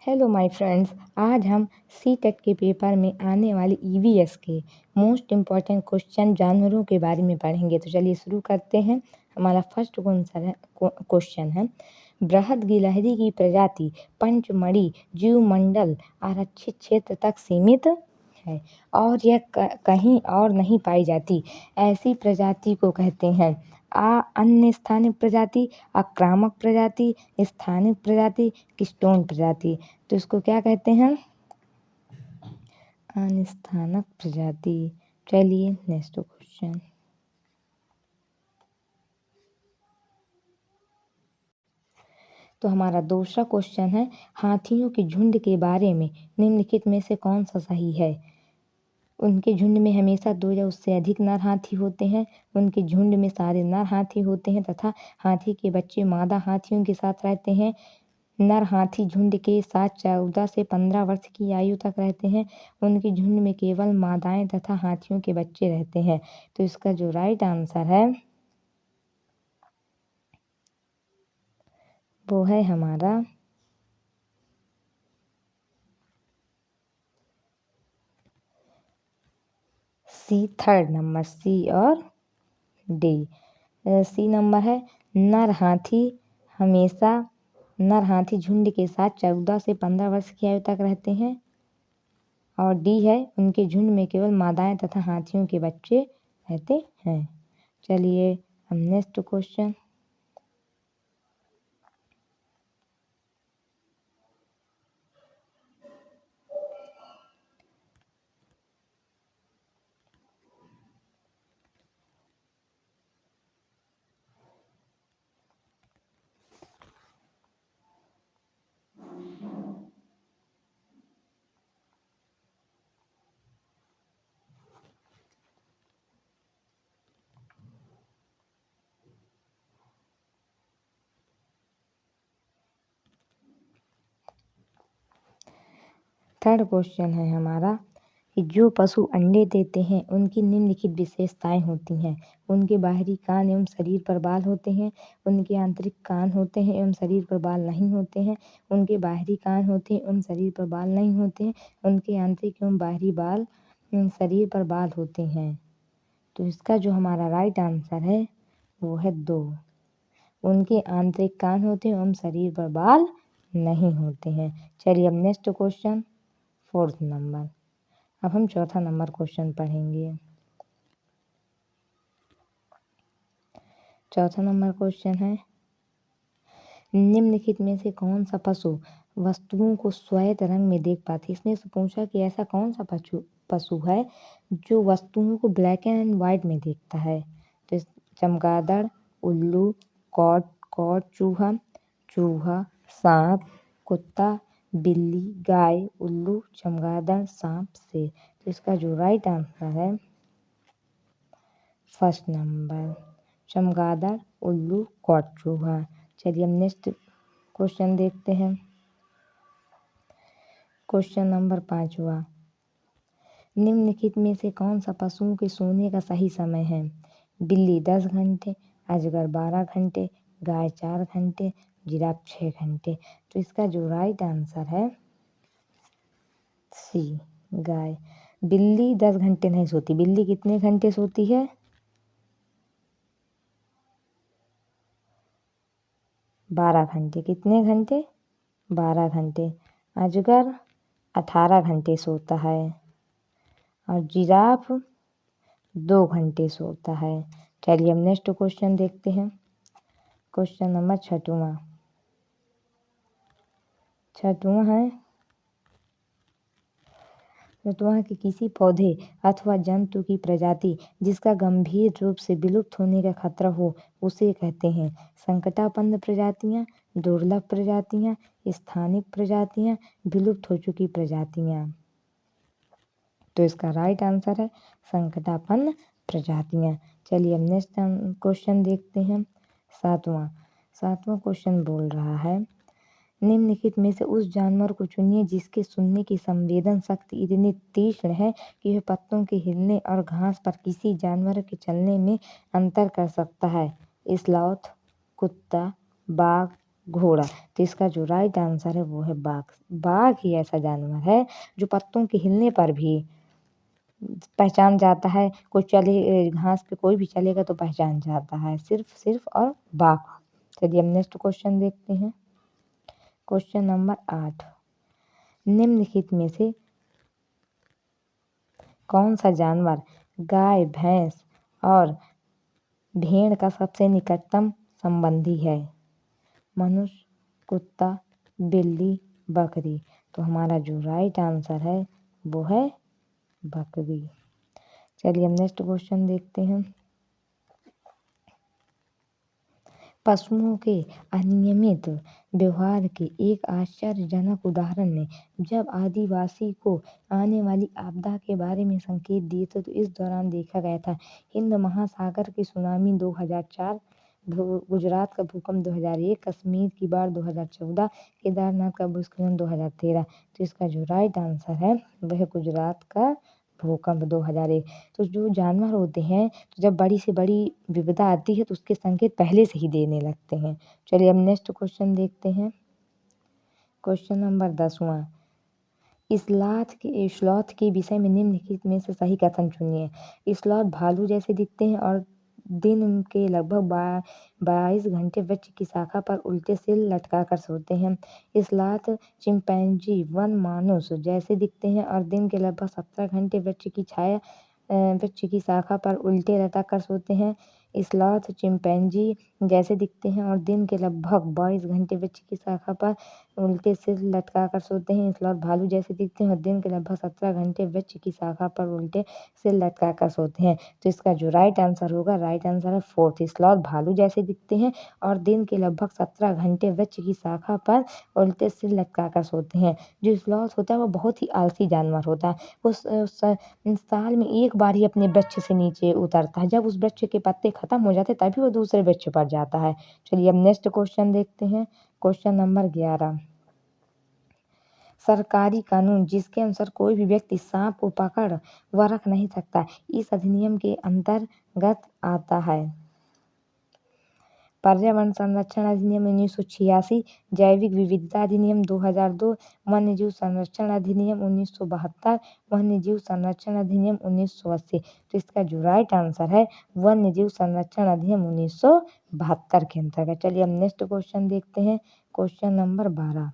Hello my friends. आज हम C TET के पेपर में आने वाले ईवीएस के मोस्ट इम्पॉर्टेंट क्वेश्चन जानवरों के बारे में पढ़ेंगे। तो चलिए शुरू करते हैं। हमारा फर्स्ट क्वेश्चन है, बृहद गिलहरी की प्रजाति पंचमढ़ी जीवमंडल आरक्षित क्षेत्र तक सीमित है और यह कहीं और नहीं पाई जाती। ऐसी प्रजाति को कहते हैं अन्य स्थानीय प्रजाति, आक्रामक प्रजाति, स्थानिक प्रजाति, किस्टोन प्रजाति। तो इसको क्या कहते हैं? अनस्थानक प्रजाति। चलिए नेक्स्ट क्वेश्चन। तो हमारा दूसरा क्वेश्चन है, हाथियों के झुंड के बारे में निम्नलिखित में से कौन सा सही है? उनके झुंड में हमेशा 2 या उससे अधिक नर हाथी होते हैं। उनके झुंड में सारे नर हाथी होते हैं तथा हाथी के बच्चे मादा हाथियों के साथ रहते हैं। नर हाथी झुंड के साथ 14 से 15 वर्ष की आयु तक रहते हैं। उनके झुंड में केवल मादाएं तथा हाथियों के बच्चे रहते हैं। तो इसका जो राइट आंसर है वो है हमारा सी, थर्ड नंबर, सी और डी। सी नंबर है, नर हाथी झुंड के साथ 14 से 15 वर्ष की आयु तक रहते हैं। और डी है, उनके झुंड में केवल मादाएं तथा हाथियों के बच्चे रहते हैं। चलिए हम नेक्स्ट क्वेश्चन। थर्ड क्वेश्चन है हमारा कि जो पशु अंडे देते हैं उनकी निम्नलिखित विशेषताएं होती हैं। उनके बाहरी कान एवं शरीर पर बाल होते हैं। उनके आंतरिक कान होते हैं एवं शरीर पर बाल नहीं होते हैं। उनके बाहरी कान होते हैं एवं शरीर पर बाल नहीं होते हैं। उनके आंतरिक एवं बाहरी बाल शरीर पर बाल होते हैं। तो इसका जो हमारा राइट आंसर है वो है 2। उनके आंतरिक कान होते हैं एवं शरीर पर बाल नहीं होते हैं। चलिए अब नेक्स्ट क्वेश्चन, फोर्थ नंबर। अब हम चौथा नंबर क्वेश्चन पढ़ेंगे। चौथा नंबर क्वेश्चन है, निम्नलिखित में से कौन सा पशु वस्तुओं को श्वेत रंग में देख पाते? इसने से पूछा कि ऐसा कौन सा पशु है जो वस्तुओं को ब्लैक एंड व्हाइट में देखता है। तो चमगादड़, उल्लू, कौट, चूहा, सांप, कुत्ता, बिल्ली, गाय, उल्लू, चमगादड़, सांप, शेर। तो इसका जो राइट आंसर है फर्स्ट नंबर, चमगादड़, उल्लू, कौट, चूहा। चलिए हम नेक्स्ट क्वेश्चन देखते हैं। क्वेश्चन नंबर 5वां, निम्नलिखित में से कौन सा पशुओं के सोने का सही समय है? बिल्ली 10 घंटे, अजगर 12 घंटे, गाय 4 घंटे, जिराफ 6 घंटे। तो इसका जो राइट आंसर है सी, गाय। बिल्ली 10 घंटे नहीं सोती। बिल्ली कितने घंटे सोती है? 12 घंटे। कितने घंटे? 12 घंटे। अजगर 18 घंटे सोता है और जिराफ 2 घंटे सोता है। चलिए हम नेक्स्ट क्वेश्चन देखते हैं। क्वेश्चन नंबर 6वां है, कि किसी पौधे अथवा जंतु की प्रजाति जिसका गंभीर रूप से विलुप्त होने का खतरा हो उसे कहते हैं संकटापन्न प्रजातियां, दुर्लभ प्रजातियां, स्थानिक प्रजातियां, विलुप्त हो चुकी प्रजातियां। तो इसका राइट आंसर है संकटापन्न प्रजातियां। चलिए अब नेक्स्ट क्वेश्चन देखते हैं। सातवां क्वेश्चन बोल रहा है, निम्नलिखित में से उस जानवर को चुनिए जिसके सुनने की संवेदन शक्ति इतनी तीक्ष्ण है कि वह पत्तों के हिलने और घास पर किसी जानवर के चलने में अंतर कर सकता है। स्लॉथ, कुत्ता, बाघ, घोड़ा। तो इसका जो राइट आंसर है वो है बाघ। बाघ ही ऐसा जानवर है जो पत्तों के हिलने पर भी पहचान जाता है। कोई चले घास पे कोई भी चलेगा तो पहचान जाता है, सिर्फ और बाघ। चलिए हम नेक्स्ट क्वेश्चन देखते हैं। क्वेश्चन नंबर 8, निम्नलिखित में से कौन सा जानवर गाय, भैंस और भेड़ का सबसे निकटतम संबंधी है? मनुष्य, कुत्ता, बिल्ली, बकरी। तो हमारा जो राइट आंसर है वो है बकरी। चलिए हम नेक्स्ट क्वेश्चन देखते हैं। पशुओं के अनियमित व्यवहार के एक आश्चर्यजनक उदाहरण ने जब आदिवासी को आने वाली आपदा के बारे में संकेत दिए थे, तो इस दौरान देखा गया था हिंद महासागर की सुनामी 2004, गुजरात का भूकंप 2001, कश्मीर की बाढ़ 2014, केदारनाथ का भूस्खलन 2013। तो इसका जो राइट आंसर है वह गुजरात का भूकंप 2001। तो जो जानवर होते हैं, तो जब बड़ी से बड़ी विपदा आती है तो उसके संकेत पहले से ही देने लगते हैं। चलिए हम नेक्स्ट क्वेश्चन देखते हैं। क्वेश्चन नंबर 10वां, स्लॉथ के विषय में निम्नलिखित में से सही कथन चुनिए। स्लॉथ भालू जैसे दिखते हैं और दिन के लगभग 22 घंटे वृक्ष की शाखा पर उल्टे सिर लटका कर सोते हैं। स्लॉथ चिंपैंजी वन मानुस जैसे दिखते हैं और दिन के लगभग 17 घंटे वृक्ष की शाखा पर उल्टे लटक कर सोते हैं। स्लॉथ चिंपैंजी जैसे दिखते हैं और दिन के लगभग 22 घंटे वृक्ष की शाखा पर उल्टे सिर लटका कर सोते हैं। स्लॉथ भालू जैसे दिखते हैं और दिन के लगभग 17 घंटे वृक्ष की शाखा पर उल्टे सिर लटका कर सोते हैं। तो इसका जो राइट आंसर होगा, राइट आंसर है 4th, स्लॉथ भालू जैसे दिखते हैं और दिन के लगभग 17 घंटे वृक्ष की शाखा पर उल्टे सिर लटका कर सोते हैं। जो स्लॉथ होता है वो बहुत ही आलसी जानवर होता है। वो साल में एक बार ही अपने वृक्ष से नीचे उतरता है। जब उस वृक्ष के पत्ते खत्म हो जाते हैं तभी वो दूसरे वृक्ष पर जाता है। चलिए अब नेक्स्ट क्वेश्चन देखते हैं। क्वेश्चन नंबर 11, सरकारी कानून जिसके अनुसार कोई भी व्यक्ति सांप को पकड़ व रख नहीं सकता, इस अधिनियम के अंतर्गत आता है? पर्यावरण संरक्षण अधिनियम 1986, जैविक विविधता अधिनियम 2002, वन्य जीव संरक्षण अधिनियम 1972, वन्य जीव संरक्षण अधिनियम 1980। तो इसका जो राइट आंसर है वन्य जीव संरक्षण अधिनियम 1972 के अंतर्गत। चलिए हम नेक्स्ट क्वेश्चन देखते हैं। क्वेश्चन नंबर 12,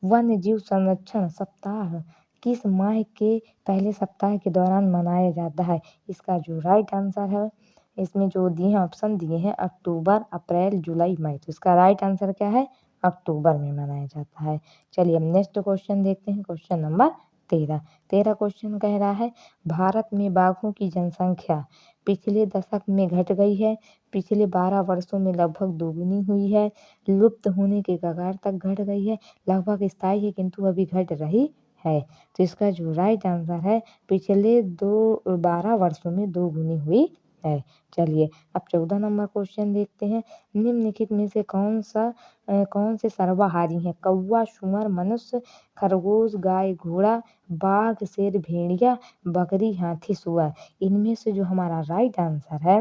वन्य जीव संरक्षण सप्ताह किस माह के पहले सप्ताह के दौरान मनाया जाता है? इसका जो राइट आंसर है, इसमें जो दिए हैं ऑप्शन दिए हैं अक्टूबर, अप्रैल, जुलाई, मई। तो इसका राइट आंसर क्या है? अक्टूबर में मनाया जाता है। चलिए हम नेक्स्ट क्वेश्चन देखते हैं। क्वेश्चन नंबर 13 क्वेश्चन कह रहा है भारत में बाघों की जनसंख्या पिछले दशक में घट गई है, पिछले 12 वर्षों में लगभग दोगुनी हुई है, लुप्त होने के कगार तक घट गई है, लगभग स्थायी है किंतु अभी घट रही है। तो इसका जो राइट आंसर है पिछले 12 वर्षों में दोगुनी हुई है। चलिए अब 14 नंबर क्वेश्चन देखते हैं। निम्नलिखित में से कौन से सर्वाहारी हैं? कौवा, सुअर, मनुष्य, खरगोश, गाय, घोड़ा, बाघ, शेर, भेड़िया, बकरी, हाथी, सुअर। इनमें से जो हमारा राइट आंसर है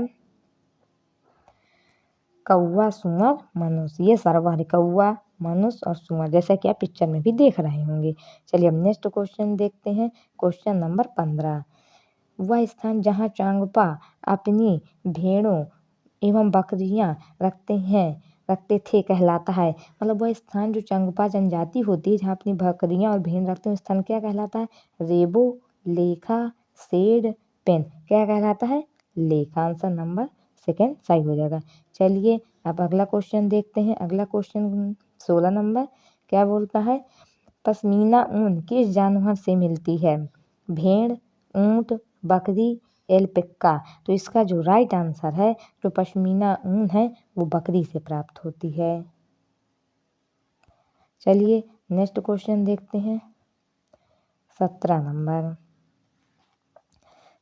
कौवा, सुअर, मनुष्य, ये सर्वाहारी कौवा, मनुष्य और सुअर, जैसा कि आप पिक्चर में भी देख रहे होंगे। चलिए अब नेक्स्ट क्वेश्चन देखते हैं। क्वेश्चन नंबर 15, वह स्थान जहाँ चांगपा अपनी भेड़ों एवं बकरियां रखते थे कहलाता है। मतलब वह स्थान जो चांगपा जनजाति होती है जहाँ अपनी बकरियां और भेड़ रखते हैं, उस स्थान क्या कहलाता है? रेबो, लेखा, शेड, पेन। क्या कहलाता है? लेखा। आंसर नंबर सेकेंड सही हो जाएगा। चलिए अब अगला क्वेश्चन देखते हैं। अगला क्वेश्चन 16 नंबर क्या बोलता है? पश्मीना ऊन किस जानवर से मिलती है? भेड़, ऊंट, बकरी, एल्पैका। तो इसका जो राइट आंसर है जो पश्मीना ऊन है वो बकरी से प्राप्त होती है। चलिए नेक्स्ट क्वेश्चन देखते हैं।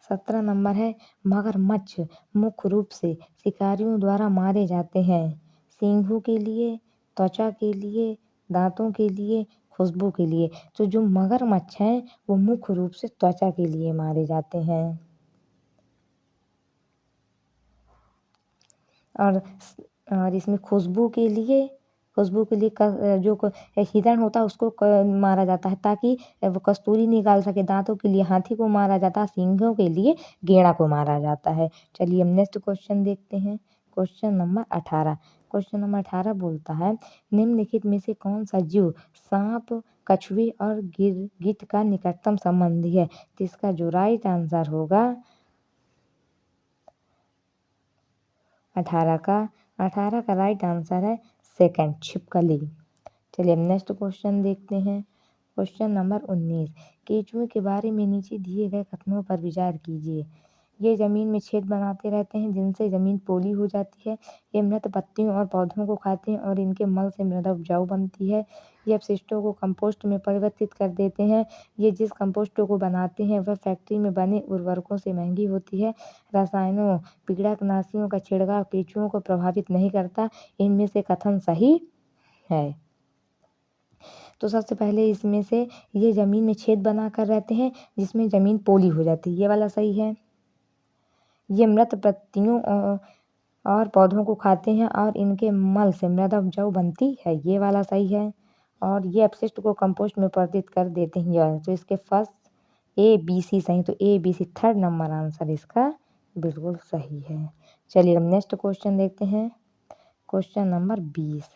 17 नंबर है मगरमच्छ मुख्य रूप से शिकारियों द्वारा मारे जाते हैं सींगों के लिए, त्वचा के लिए, दांतों के लिए, खुशबू के लिए। तो जो मगरमच्छ हैं वो मुख्य रूप से त्वचा के लिए मारे जाते हैं और इसमें खुशबू के लिए खुशबू के लिए जो हिरण होता है उसको मारा जाता है ताकि वो कस्तूरी निकाल सके। दांतों के लिए हाथी को मारा जाता है, सींगों के लिए गेड़ा को मारा जाता है। चलिए हम नेक्स्ट क्वेश्चन देखते हैं। Question number 18। क्वेश्चन नंबर 18 बोलता है निम्नलिखित में से कौन सा जीव सांप, कछुए और गिद्ध का निकटतम संबंधी है। तो इसका जो राइट आंसर होगा 18 का राइट आंसर है सेकंड, छिपकली। चलिए हम नेक्स्ट क्वेश्चन देखते हैं। Question number 19। केंचुए के बारे में नीचे दिए गए कथनों पर विचार कीजिए। ये जमीन में छेद बनाते रहते हैं जिनसे जमीन पोली हो जाती है। ये मृत पत्तियों और पौधों को खाते हैं और इनके मल से मृदा उपजाऊ बनती है। ये अपशिष्टों को कंपोस्ट में परिवर्तित कर देते हैं। ये जिस कंपोस्ट को बनाते हैं वह फैक्ट्री में बने उर्वरकों से महंगी होती है। रसायनों, कीटनाशियों का छिड़काव केंचुओं को प्रभावित नहीं करता। इनमें से कथन सही है। तो सबसे पहले इसमें से ये जमीन में छेद बना कर रहते हैं जिसमें जमीन पोली हो जाती है, ये वाला सही है। ये मृत पत्तियों और पौधों को खाते हैं और इनके मल से मृदा उपजाऊ बनती है, ये वाला सही है। और ये अपशिष्ट को कंपोस्ट में परिवर्तित कर देते हैं, ये तो इसके फर्स्ट ABC सही। तो ABC थर्ड नंबर आंसर इसका बिल्कुल सही है। चलिए हम नेक्स्ट क्वेश्चन देखते हैं। Question number 20।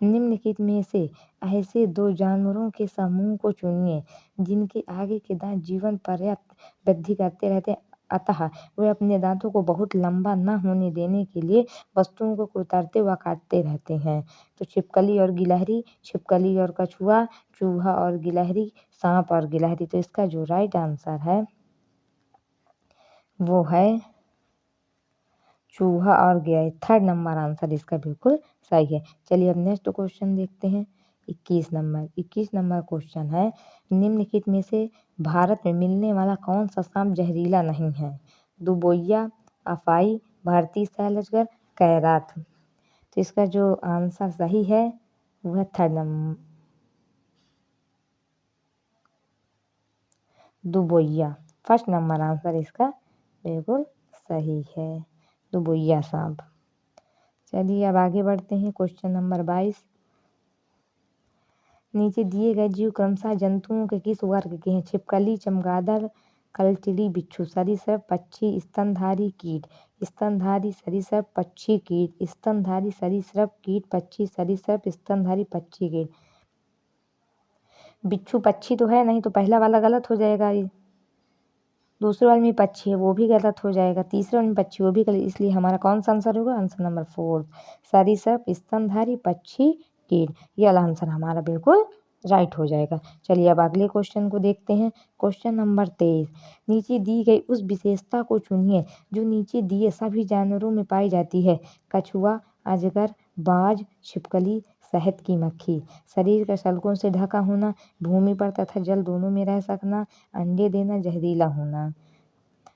निम्नलिखित में से ऐसे दो जानवरों के समूह को चुनिए जिनके आगे के दांत जीवन पर्याप्त वृद्धि करते रहते हैं, अतः वे अपने दांतों को बहुत लंबा न होने देने के लिए वस्तुओं को कुतरते व काटते रहते हैं। तो छिपकली और गिलहरी, छिपकली और कछुआ, चूहा और गिलहरी, सांप और गिलहरी। तो इसका जो राइट आंसर है वो है चूहा और गिलहरी, थर्ड नंबर आंसर इसका बिल्कुल सही है। चलिए अब नेक्स्ट क्वेश्चन देखते हैं। 21 नंबर क्वेश्चन है निम्नलिखित में से भारत में मिलने वाला कौन सा सांप जहरीला नहीं है। दुबोइया, अफाई, भारतीय सैलजगर, कैराथ। तो इसका जो आंसर सही है वह थर्ड नंबर दुबोइया, फर्स्ट नंबर आंसर इसका बिल्कुल सही है, दुबोइया सांप। चलिए अब आगे बढ़ते हैं। Question number 22। नीचे दिए गए जीव क्रमशः जंतुओं के किस वर्ग के हैं। छिपकली, चमगादड़, कलचिड़ी, बिच्छू। सरीसृप, पक्षी, स्तनधारी कीट। स्तनधारी सरीसृप, पक्षी कीट। स्तनधारी सरीसृप, कीट, पक्षी सरीसृप, स्तनधारी पक्षी कीट। बिच्छू पक्षी तो है नहीं, तो पहला वाला गलत हो जाएगा। ये दूसरे वाले में पक्षी है वो भी गलत हो जाएगा, तीसरे वाले में पक्षी वो भी गलत, इसलिए हमारा कौन सा आंसर होगा, आंसर नंबर 4 सरीसृप, स्तनधारी, पक्षी, कीट। ये वाला आंसर हमारा बिल्कुल राइट हो जाएगा। चलिए अब अगले क्वेश्चन को देखते हैं। Question number 23। नीचे दी गई उस विशेषता को चुनिए जो नीचे दिए सभी जानवरों में पाई जाती है। कछुआ, अजगर, बाज, छिपकली, शहद की मक्खी। शरीर का शल्कों से ढका होना, भूमि पर तथा जल दोनों में रह सकना, अंडे देना, जहरीला होना।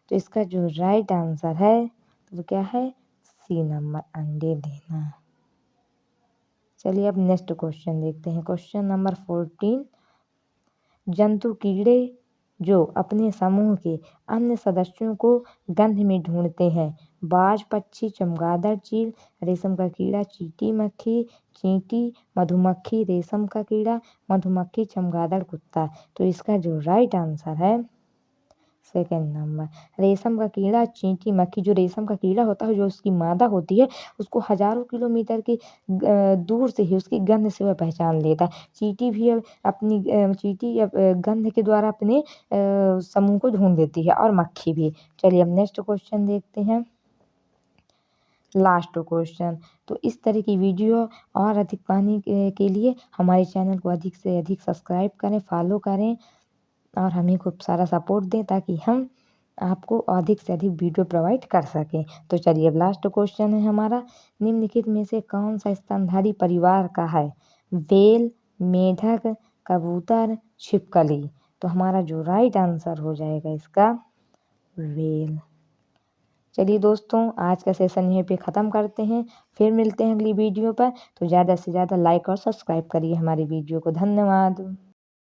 तो इसका जो राइट आंसर है वो क्या है, सी नंबर, अंडे देना। चलिए अब नेक्स्ट क्वेश्चन देखते हैं। Question number 14। जंतु कीड़े जो अपने समूह के अन्य सदस्यों को गंध में ढूंढते हैं। बाज, पक्षी, चमगादड़, चील, रेशम का कीड़ा, चींटी मक्खी, चींटी, मधुमक्खी, रेशम का कीड़ा, मधुमक्खी, चमगादड़, कुत्ता। तो इसका जो राइट आंसर है सेकेंड नंबर रेशम का कीड़ा, चींटी मक्खी। जो रेशम का कीड़ा होता है, जो उसकी मादा होती है, उसको हजारों किलोमीटर की दूर से ही उसकी गंध से वह पहचान लेता है। चींटी भी अपनी चींटी गंध के द्वारा अपने समूह को ढूंढ लेती है, और मक्खी भी। चलिए अब नेक्स्ट क्वेश्चन देखते हैं, लास्ट क्वेश्चन। तो इस तरह की वीडियो और अधिक पाने के लिए हमारे चैनल को अधिक से अधिक सब्सक्राइब करें, फॉलो करें और हमें खूब सारा सपोर्ट दें ताकि हम आपको अधिक से अधिक वीडियो प्रोवाइड कर सकें। तो चलिए अब लास्ट क्वेश्चन है हमारा, निम्नलिखित में से कौन सा स्तनधारी परिवार का है। व्हेल, मेढक, कबूतर, छिपकली। तो हमारा जो राइट आंसर हो जाएगा इसका व्हेल। चलिए दोस्तों, आज का सेशन यहीं पे ख़त्म करते हैं, फिर मिलते हैं अगली वीडियो पर। तो ज़्यादा से ज़्यादा लाइक और सब्सक्राइब करिए हमारी वीडियो को। धन्यवाद।